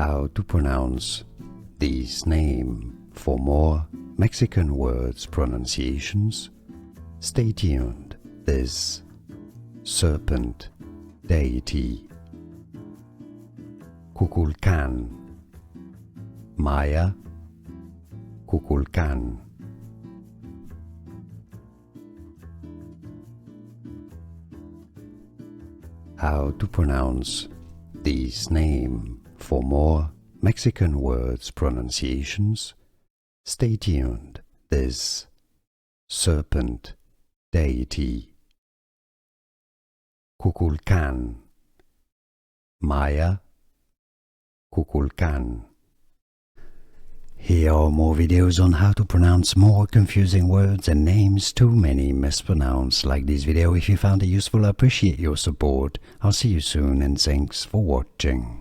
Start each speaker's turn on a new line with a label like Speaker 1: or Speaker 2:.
Speaker 1: how to pronounce this name. For more Mexican words pronunciations, stay tuned. This serpent deity, Kukulkan, Maya, Kukulkan. How to pronounce this name. For more Mexican words pronunciations, stay tuned. This serpent deity, Kukulkan, Maya, Kukulkan. Here are more videos on how to pronounce more confusing words and names too many mispronounced. Like this video if you found it useful. I appreciate your support. I'll see you soon and thanks for watching.